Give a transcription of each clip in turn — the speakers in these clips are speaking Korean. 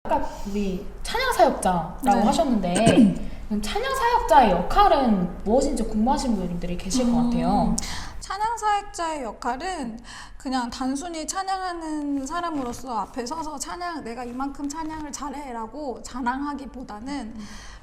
아까 우리 찬양 사역자라고 네. 하셨는데 찬양 사역자의 역할은 무엇인지 궁금하신 분들이 계실 것 같아요. 찬양 사역자의 역할은 그냥 단순히 찬양하는 사람으로서 앞에 서서 내가 이만큼 찬양을 잘해라고 자랑하기보다는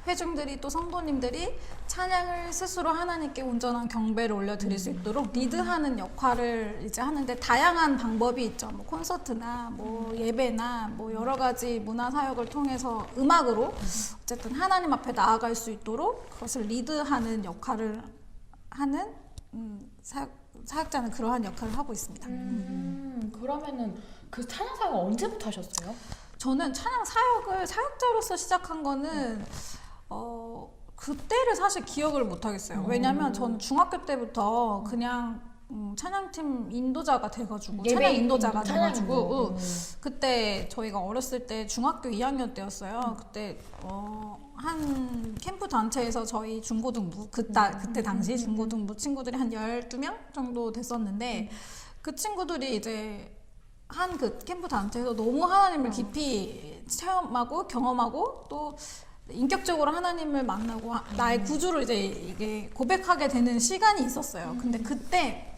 회중들이 또 성도님들이 찬양을 스스로 하나님께 온전한 경배를 올려드릴 수 있도록 리드하는 역할을 이제 하는데, 다양한 방법이 있죠. 뭐 콘서트나 뭐 예배나 뭐 여러 가지 문화 사역을 통해서 음악으로 어쨌든 하나님 앞에 나아갈 수 있도록 그것을 리드하는 역할을 하는 사역자는 그러한 역할을 하고 있습니다. 그러면은 그 찬양 사역을 언제부터 하셨어요? 저는 찬양 사역을 사역자로서 시작한 거는 그때를 사실 기억을 못 하겠어요. 왜냐면 전 중학교 때부터 그냥 찬양팀 인도자가 돼가지고 찬양 인도자가 돼가지고 그때 저희가 어렸을 때 중학교 2학년 때였어요. 그때 한 캠프 단체에서 저희 중고등부 그때 당시 중고등부 친구들이 한 12명 정도 됐었는데, 그 친구들이 이제 한 그 캠프 단체에서 너무 하나님을 깊이 체험하고 경험하고 또 인격적으로 하나님을 만나고 나의 구주를 이제 이게 고백하게 되는 시간이 있었어요. 근데 그때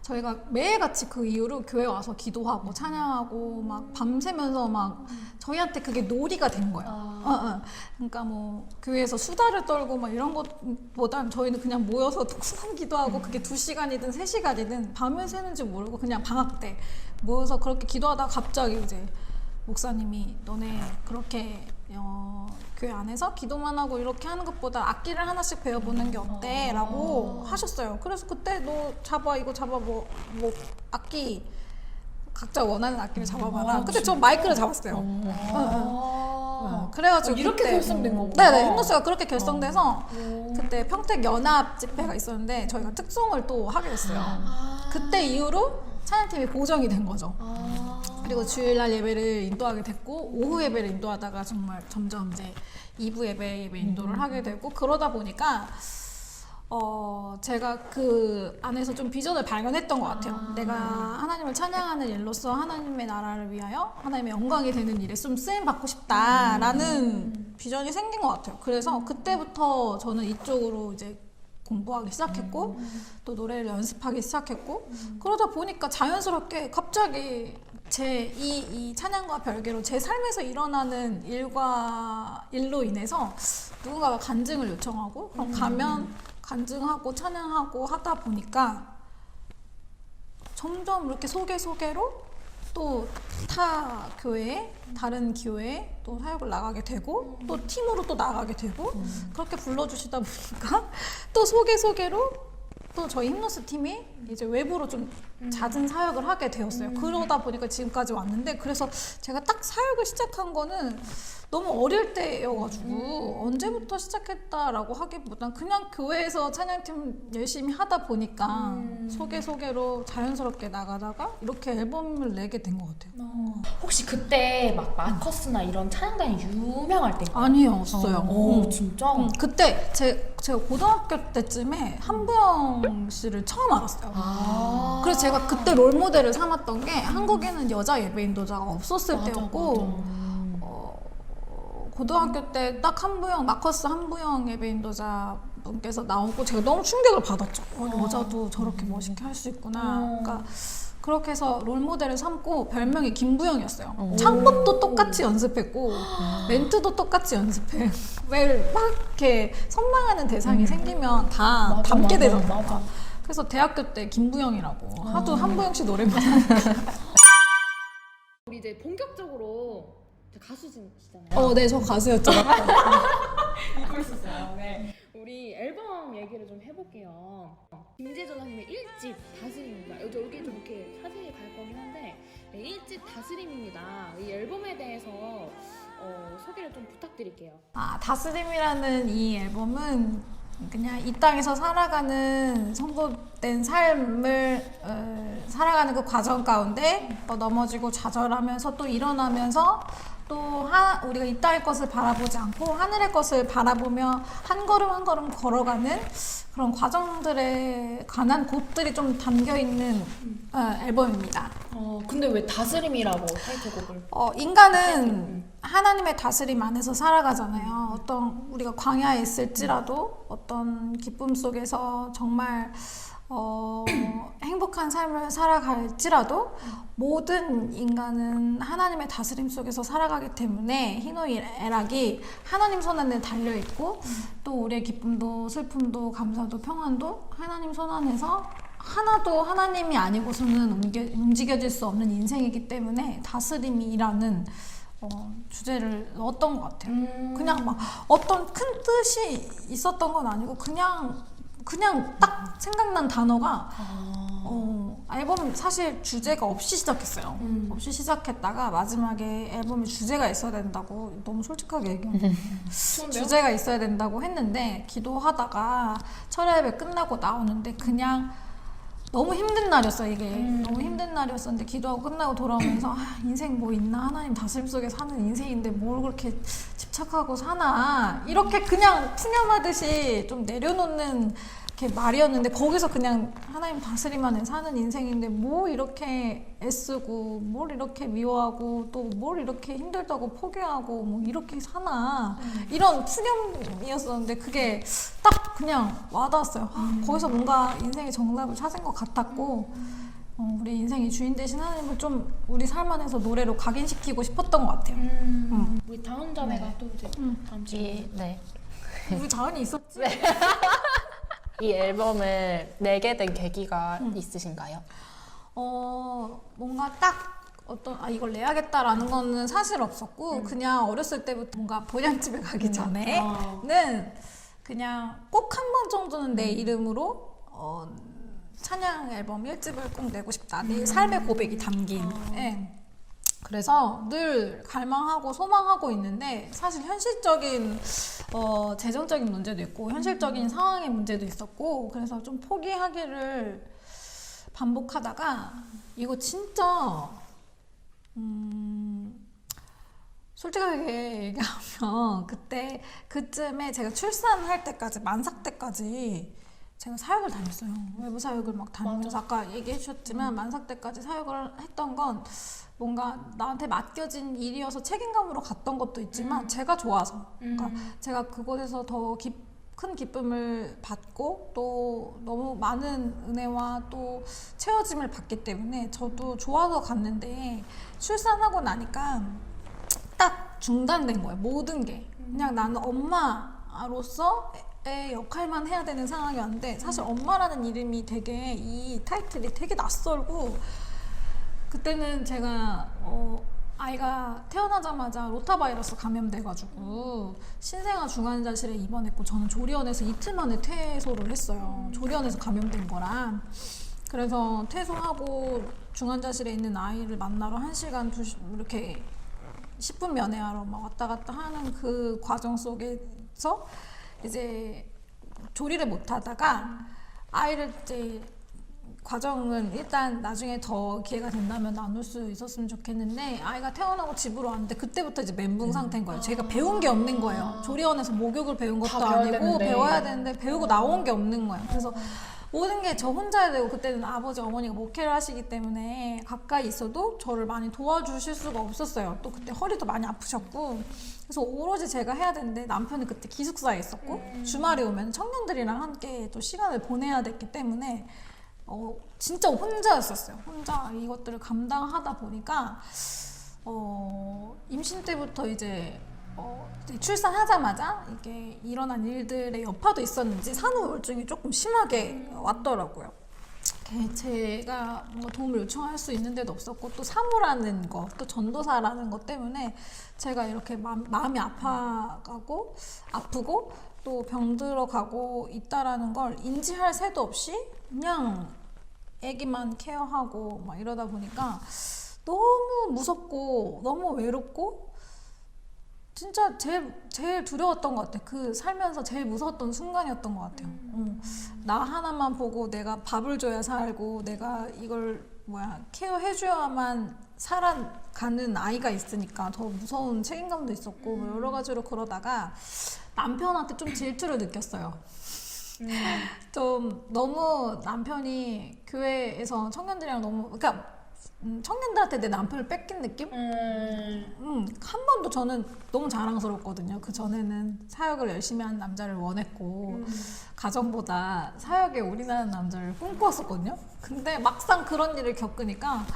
저희가 매일같이 그 이후로 교회 와서 기도하고 찬양하고 막 밤새면서 막 저희한테 그게 놀이가 된 거예요. 그러니까 뭐 교회에서 수다를 떨고 막 이런 것보단 저희는 그냥 모여서 독수상 기도하고 그게 2시간이든 3시간이든 밤을 새는지 모르고 그냥 방학 때 모여서 그렇게 기도하다가 갑자기 이제 목사님이 너네 그렇게 교회 안에서 기도만 하고 이렇게 하는 것보다 악기를 하나씩 배워보는 게 어때? 라고 하셨어요. 그래서 그때 너 이거 잡아 뭐 악기 각자 원하는 악기를 잡아봐라. 그때 저 마이크를 잡았어요. 그래가지고 이렇게 그때, 결성된 거구나. 네네, 흰노스가 그렇게 결성돼서 그때 평택 연합 집회가 있었는데 저희가 특송을 또 하게 됐어요. 그때 이후로 찬양팀이 보정이 된 거죠. 그리고 주일날 예배를 인도하게 됐고, 오후 예배를 인도하다가 정말 점점 이제 2부 예배 인도를 하게 되고, 그러다 보니까 제가 그 안에서 좀 비전을 발견했던 것 같아요. 내가 하나님을 찬양하는 일로서 하나님의 나라를 위하여 하나님의 영광이 되는 일에 좀 쓰임 받고 싶다라는 비전이 생긴 것 같아요. 그래서 그때부터 저는 이쪽으로 이제 공부하기 시작했고 또 노래를 연습하기 시작했고, 그러다 보니까 자연스럽게 갑자기 이 찬양과 별개로 제 삶에서 일어나는 일로 인해서 누군가가 간증을 요청하고 그럼 가면 간증하고 찬양하고 하다 보니까 점점 이렇게 소개로 또 타 교회에, 다른 교회에 또 사역을 나가게 되고 또 팀으로 또 나가게 되고 그렇게 불러주시다 보니까 또 소개로 또 저희 흰노스 팀이 이제 외부로 좀 잦은 사역을 하게 되었어요. 그러다 보니까 지금까지 왔는데, 그래서 제가 딱 사역을 시작한 거는 너무 어릴 때여가지고 언제부터 시작했다라고 하기보단 그냥 교회에서 찬양팀 열심히 하다 보니까 소개로 자연스럽게 나가다가 이렇게 앨범을 내게 된 것 같아요. 혹시 그때 막 마커스나 이런 찬양단이 유명할 때? 아니요, 없어요. 진짜? 그때 제가 고등학교 때쯤에 한부영 씨를 처음 알았어요. 그래서 제가 그때 롤모델을 삼았던 게 한국에는 여자 예배 인도자가 없었을 때였고, 고등학교 때 딱 마커스 한부영 예배 인도자 분께서 나오고 제가 너무 충격을 받았죠. 여자도 저렇게 멋있게 할 수 있구나. 그러니까 그렇게 해서 롤모델을 삼고 별명이 김부영이었어요. 창법도 똑같이 연습했고 멘트도 똑같이 연습해. 왜 막 이렇게 선망하는 대상이 생기면 다 담게 되잖아요. 그래서 대학교 때 김부영이라고 하도 한부영 씨 노래만 우리 이제 본격적으로 가수시잖아요. 네, 저 가수였죠. 잊고 있었어요. 네. 우리 앨범 얘기를 좀 해볼게요. 김재전 선생님의 1집 다스림입니다. 여기 좀 이렇게 사진이 갈 거긴 한데, 네, 1집 다스림입니다. 이 앨범에 대해서 소개를 좀 부탁드릴게요. 다스림이라는 이 앨범은 그냥 이 땅에서 살아가는 성도된 삶을 살아가는 그 과정 가운데 넘어지고 좌절하면서 또 일어나면서 또 우리가 이 땅의 것을 바라보지 않고 하늘의 것을 바라보며 한 걸음 한 걸음 걸어가는 그런 과정들에 관한 곳들이 좀 담겨있는 앨범입니다. 근데 왜 다스림이라고 타이틀곡을? 인간은 하나님의 다스림 안에서 살아가잖아요. 어떤 우리가 광야에 있을지라도 어떤 기쁨 속에서 정말 행복한 삶을 살아갈지라도 모든 인간은 하나님의 다스림 속에서 살아가기 때문에 희노애락이 하나님 손안에 달려있고 또 우리의 기쁨도 슬픔도 감사도 평안도 하나님 손안에서 하나도 하나님이 아니고서는 움직여질 수 없는 인생이기 때문에 다스림이라는 주제를 넣었던 것 같아요. 그냥 막 어떤 큰 뜻이 있었던 건 아니고 그냥 딱 생각난 단어가 앨범 사실 주제가 없이 시작했어요. 없이 시작했다가 마지막에 앨범에 주제가 있어야 된다고 너무 솔직하게 얘기하는 주제가 있어야 된다고 했는데 기도하다가 철야 예배 끝나고 나오는데 그냥 너무 힘든 날이었어요. 이게 너무 힘든 날이었었는데 기도하고 끝나고 돌아오면서 인생 뭐 있나, 하나님 다스림 속에 사는 인생인데 뭘 그렇게 집착하고 사나, 이렇게 그냥 푸념하듯이 좀 내려놓는 이렇게 말이었는데 거기서 그냥 하나님 다스림 안에 사는 인생인데 뭐 이렇게 애쓰고 뭘 이렇게 미워하고 또 뭘 이렇게 힘들다고 포기하고 뭐 이렇게 사나, 이런 푸념이었었는데 그게 딱 그냥 와닿았어요. 거기서 뭔가 인생의 정답을 찾은 것 같았고 우리 인생의 주인 되신 하나님을 좀 우리 삶 안에서 노래로 각인시키고 싶었던 것 같아요. 우리 다운 자매가 또 이제 다음 질문. 네. 우리 자은이 있었지? 이 앨범을 내게 된 계기가 있으신가요? 뭔가 딱 이걸 내야겠다라는 거는 사실 없었고 그냥 어렸을 때부터 뭔가 본향집에 가기 전에는 그냥 꼭 한 번 정도는 내 이름으로 찬양 앨범 1집을 꼭 내고 싶다. 내 삶의 고백이 담긴. 예. 그래서 늘 갈망하고 소망하고 있는데 사실 현실적인 재정적인 문제도 있고 현실적인 상황의 문제도 있었고 그래서 좀 포기하기를 반복하다가 이거 진짜 솔직하게 얘기하면 그쯤에 제가 출산할 때까지 만삭 때까지 제가 사역을 다녔어요. 외부 사역을 막 다니면서 아까 얘기해 주셨지만 만삭 때까지 사역을 했던 건 뭔가 나한테 맡겨진 일이어서 책임감으로 갔던 것도 있지만 제가 좋아서 그러니까 제가 그곳에서 더 큰 기쁨을 받고 또 너무 많은 은혜와 또 채워짐을 받기 때문에 저도 좋아서 갔는데 출산하고 나니까 딱 중단된 거예요. 모든 게 그냥 나는 엄마로서 의 역할만 해야 되는 상황이었는데 사실 엄마라는 이름이 되게 이 타이틀이 되게 낯설고 그때는 제가 아이가 태어나자마자 로타바이러스 감염돼가지고 신생아 중환자실에 입원했고 저는 조리원에서 이틀 만에 퇴소를 했어요. 조리원에서 감염된 거라. 그래서 퇴소하고 중환자실에 있는 아이를 만나러 1시간, 2시간 이렇게 10분 면회하러 막 왔다 갔다 하는 그 과정 속에서 이제 조리를 못 하다가 아이를 이제 과정은 일단 나중에 더 기회가 된다면 나눌 수 있었으면 좋겠는데 아이가 태어나고 집으로 왔는데 그때부터 이제 멘붕 상태인 거예요. 제가 배운 게 없는 거예요. 조리원에서 목욕을 배운 것도 아니고 되는데. 배워야 되는데 배우고 나온 게 없는 거예요. 그래서 모든 게 저 혼자 해야 되고 그때는 아버지 어머니가 목회를 하시기 때문에 가까이 있어도 저를 많이 도와주실 수가 없었어요. 또 그때 허리도 많이 아프셨고 그래서 오로지 제가 해야 되는데 남편은 그때 기숙사에 있었고 주말에 오면 청년들이랑 함께 또 시간을 보내야 됐기 때문에 진짜 혼자였었어요. 혼자 이것들을 감당하다 보니까 임신 때부터 이제 출산하자마자 이게 일어난 일들의 여파도 있었는지 산후우울증이 조금 심하게 왔더라고요. 제가 뭔가 도움을 요청할 수 있는 데도 없었고 또 사모라는 거, 또 전도사라는 것 때문에 제가 이렇게 마음이 아프고 또 병들어가고 있다라는 걸 인지할 새도 없이 그냥 애기만 케어하고 막 이러다 보니까 너무 무섭고 너무 외롭고 진짜 제일 두려웠던 것 같아. 그 살면서 제일 무서웠던 순간이었던 것 같아요. 나 하나만 보고 내가 밥을 줘야 살고 내가 이걸 케어해줘야만 살아가는 아이가 있으니까 더 무서운 책임감도 있었고 뭐 여러 가지로 그러다가 남편한테 좀 질투를 느꼈어요. 좀 너무 남편이 교회에서 청년들이랑 너무 그러니까 청년들한테 내 남편을 뺏긴 느낌? 한 번도 저는 너무 자랑스럽거든요. 그 전에는 사역을 열심히 하는 남자를 원했고 가정보다 사역에 올인하는 남자를 꿈꾸었었거든요. 근데 막상 그런 일을 겪으니까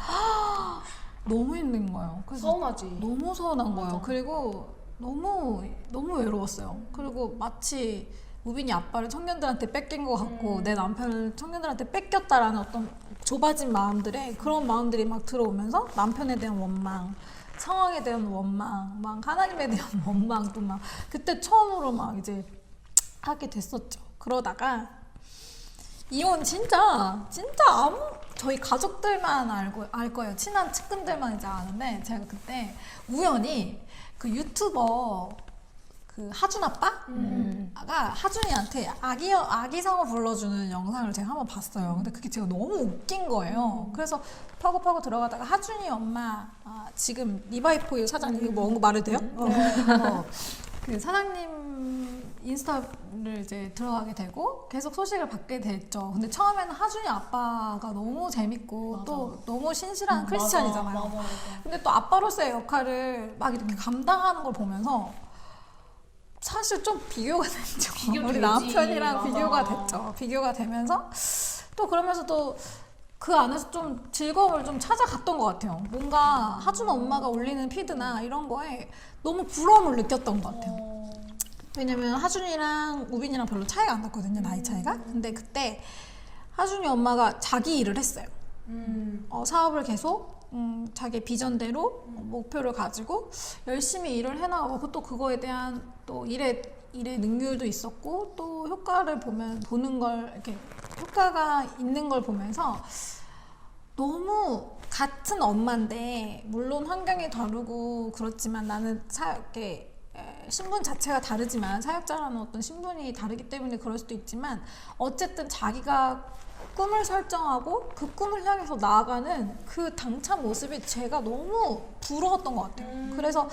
너무 힘든 거예요. 그래서 서운하지. 너무 서운한 맞아. 거예요. 그리고 너무 외로웠어요. 그리고 마치 우빈이 아빠를 청년들한테 뺏긴 것 같고 내 남편을 청년들한테 뺏겼다라는 어떤 좁아진 마음들에 그런 마음들이 막 들어오면서 남편에 대한 원망, 상황에 대한 원망, 막 하나님에 대한 원망도 막 그때 처음으로 막 이제 하게 됐었죠. 그러다가 이혼 진짜 저희 가족들만 알 거예요. 친한 측근들만 이제 아는데 제가 그때 우연히 그 유튜버 그 하준 아빠가 하준이한테 아기상어 불러주는 영상을 제가 한번 봤어요. 근데 그게 제가 너무 웃긴 거예요. 그래서 파고 들어가다가 하준이 엄마 지금 리바이포유 사장님 이거 뭐 말해도 돼요? 그 사장님 인스타를 이제 들어가게 되고 계속 소식을 받게 됐죠. 근데 처음에는 하준이 아빠가 너무 재밌고 맞아. 또 너무 신실한 크리스찬이잖아요. 맞아. 근데 또 아빠로서의 역할을 막 이렇게 감당하는 걸 보면서 사실 좀 비교가 됐죠. 우리 비교되지. 남편이랑 맞아. 비교가 됐죠. 비교가 되면서 또 그러면서 또 그 안에서 좀 즐거움을 좀 찾아갔던 것 같아요. 뭔가 하준 엄마가 올리는 피드나 이런 거에 너무 부러움을 느꼈던 것 같아요. 왜냐면 하준이랑 우빈이랑 별로 차이가 안 났거든요. 나이 차이가. 근데 그때 하준이 엄마가 자기 일을 했어요. 사업을 계속 자기 비전대로 목표를 가지고 열심히 일을 해나가고 또 그거에 대한 또 일의 능률도 있었고 또 효과를 보는 걸 이렇게 효과가 있는 걸 보면서 너무 같은 엄마인데 물론 환경이 다르고 그렇지만 나는 신분 자체가 다르지만 사역자라는 어떤 신분이 다르기 때문에 그럴 수도 있지만 어쨌든 자기가 꿈을 설정하고 그 꿈을 향해서 나아가는 그 당찬 모습이 제가 너무 부러웠던 것 같아요. 그래서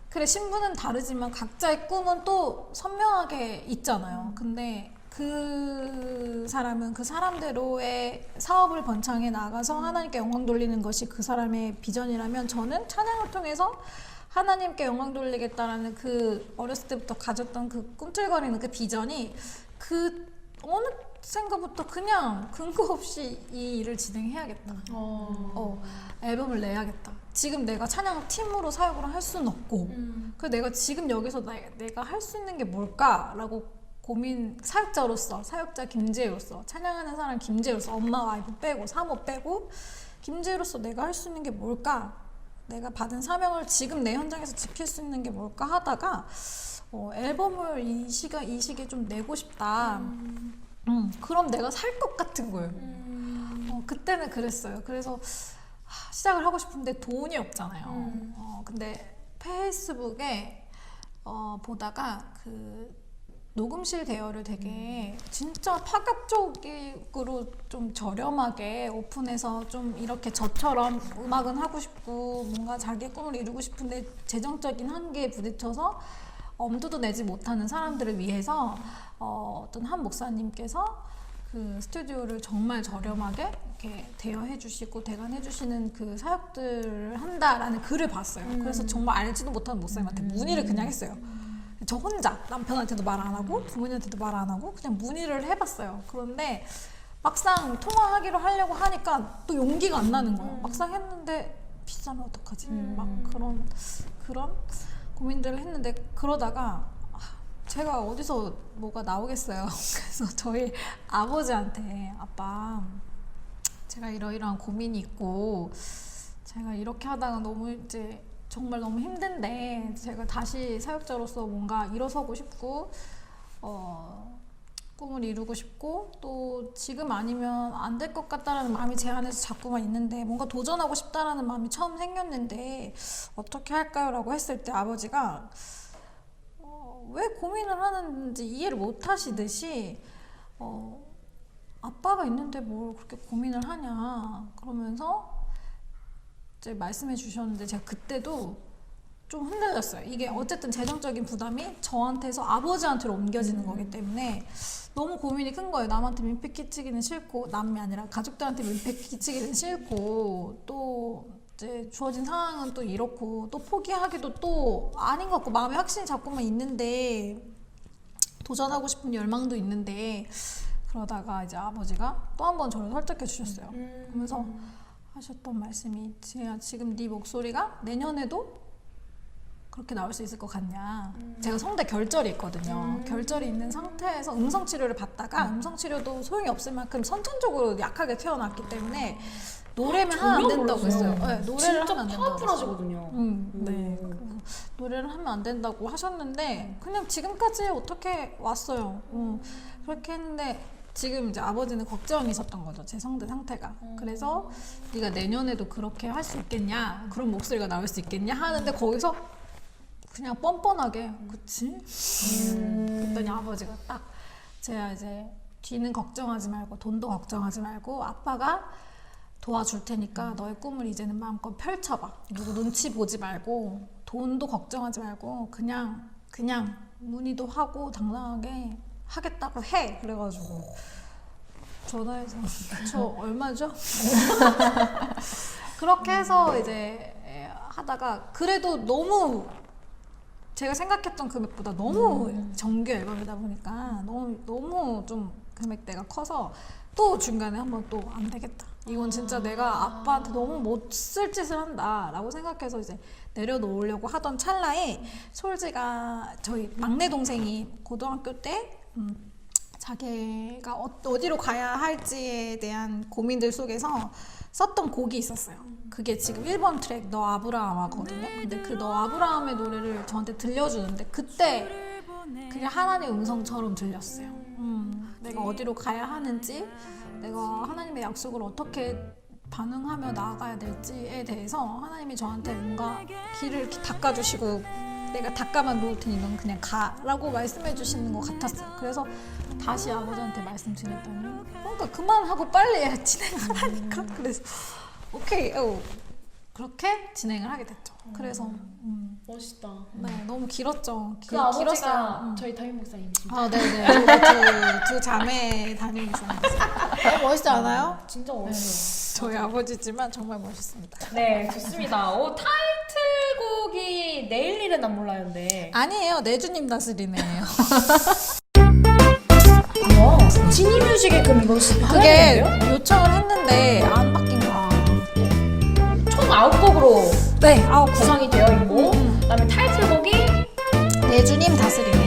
그래 신분은 다르지만 각자의 꿈은 또 선명하게 있잖아요. 근데 그 사람은 그 사람대로의 사업을 번창해 나가서 하나님께 영광 돌리는 것이 그 사람의 비전이라면 저는 찬양을 통해서 하나님께 영광 돌리겠다라는 그 어렸을 때부터 가졌던 그 꿈틀거리는 그 비전이 그 어느 생각부터 그냥 근거 없이 이 일을 진행해야겠다. 앨범을 내야겠다. 지금 내가 찬양 팀으로 사역을 할 수는 없고 그래서 내가 지금 여기서 내가 할 수 있는 게 뭘까라고 사역자 김재로서 찬양하는 사람 김재로서 엄마 와이프 빼고 사모 빼고 김재로서 내가 할 수 있는 게 뭘까? 내가 받은 사명을 지금 내 현장에서 지킬 수 있는 게 뭘까 하다가 앨범을 이 시기에 좀 내고 싶다. 그럼 내가 살 것 같은 거예요. 그때는 그랬어요. 그래서 시작을 하고 싶은데 돈이 없잖아요. 근데 페이스북에 보다가 그 녹음실 대여를 되게 진짜 파격적으로 좀 저렴하게 오픈해서 좀 이렇게 저처럼 음악은 하고 싶고 뭔가 자기의 꿈을 이루고 싶은데 재정적인 한계에 부딪혀서 엄두도 내지 못하는 사람들을 위해서 어떤 한 목사님께서 그 스튜디오를 정말 저렴하게 이렇게 대여해 주시고 대관해 주시는 그 사역들을 한다라는 글을 봤어요. 그래서 정말 알지도 못하는 목사님한테 문의를 그냥 했어요. 저 혼자 남편한테도 말 안 하고 부모님한테도 말 안 하고 그냥 문의를 해봤어요. 그런데 막상 통화하기로 하려고 하니까 또 용기가 안 나는 거예요. 막상 했는데 비싸면 어떡하지? 막 그런 고민들을 했는데 그러다가 제가 어디서 뭐가 나오겠어요. 그래서 저희 아버지한테 아빠 제가 이러이러한 고민이 있고 제가 이렇게 하다가 너무 이제 정말 너무 힘든데 제가 다시 사역자로서 뭔가 일어서고 싶고 꿈을 이루고 싶고 또 지금 아니면 안 될 것 같다라는 마음이 제 안에서 자꾸만 있는데 뭔가 도전하고 싶다라는 마음이 처음 생겼는데 어떻게 할까요? 라고 했을 때 아버지가 왜 고민을 하는지 이해를 못 하시듯이 아빠가 있는데 뭘 그렇게 고민을 하냐 그러면서 이제 말씀해 주셨는데 제가 그때도 좀 흔들렸어요. 이게 어쨌든 재정적인 부담이 저한테서 아버지한테로 옮겨지는 거기 때문에 너무 고민이 큰 거예요. 남한테 민폐 끼치기는 싫고, 남이 아니라 가족들한테 민폐 끼치기는 싫고, 또 이제 주어진 상황은 또 이렇고, 또 포기하기도 또 아닌 것 같고, 마음에 확신이 자꾸만 있는데 도전하고 싶은 열망도 있는데 그러다가 이제 아버지가 또 한 번 저를 설득해 주셨어요. 그러면서 하셨던 말씀이 제가 지금 네 목소리가 내년에도 그렇게 나올 수 있을 것 같냐. 제가 성대 결절이 있거든요. 결절이 있는 상태에서 음성 치료를 받다가 음성 치료도 소용이 없을 만큼 선천적으로 약하게 태어났기 때문에 노래면 하면 안 된다고 했어요. 네, 노래를 하면 안 된다고 파워풀하시거든요. 네. 노래를 하면 안 된다고 하셨는데 그냥 지금까지 어떻게 왔어요. 그렇게 했는데 지금 이제 아버지는 걱정이셨던 거죠. 제 성대 상태가. 그래서 네가 내년에도 그렇게 할 수 있겠냐? 그런 목소리가 나올 수 있겠냐? 하는데 거기서 그냥 뻔뻔하게 그치? 그랬더니 아버지가 딱 제가 이제 뒤는 걱정하지 말고 돈도 걱정하지 말고 아빠가 도와줄 테니까 너의 꿈을 이제는 마음껏 펼쳐봐. 누구 눈치 보지 말고 돈도 걱정하지 말고 그냥 문의도 하고 당당하게 하겠다고 해. 그래가지고 전화해서 저 얼마죠? 그렇게 해서 이제 하다가 그래도 너무 제가 생각했던 금액보다 너무 정규 앨범이다 보니까 너무 좀 금액대가 커서 또 중간에 한번 또 안 되겠다. 이건 진짜 내가 아빠한테 너무 못 쓸 짓을 한다 라고 생각해서 이제 내려놓으려고 하던 찰나에 솔지가 저희 막내 동생이 고등학교 때 자기가 어디로 가야 할지에 대한 고민들 속에서 썼던 곡이 있었어요. 그게 지금 1번 트랙 너 아브라함이거든요. 근데 그 너 아브라함의 노래를 저한테 들려주는데 그때 그게 하나님의 음성처럼 들렸어요. 내가 어디로 가야 하는지 내가 하나님의 약속을 어떻게 반응하며 나아가야 될지에 대해서 하나님이 저한테 뭔가 길을 이렇게 닦아주시고 내가 닦아만 놓을 테니 넌 그냥 가라고 말씀해 주시는 것 같았어요. 그래서 다시 아버지한테 말씀드렸더니 그러니까 그만하고 빨리 진행하라니까. 그래서 오케이 그렇게 진행을 하게 됐죠. 그래서 멋있다. 네 너무 길었죠. 그 아버지가 길었어요. 저희 담임 목사님이십니다. 아 네네 두 자매 담임 목사님. 멋있지 않아요? 진짜 멋있어요. 저희 아버지지만 정말 멋있습니다. 네, 좋습니다. 타이틀곡이 내일 일은 안 몰라요인데. 아니에요, 내주님 다스리네요. 지니뮤직에 그럼 이거 그게 요청을 했는데 안 바뀐 거야. 총 9곡으로 네, 9곡 구성이 되어 있고, 그다음에 타이틀곡이 내주님 다스리네.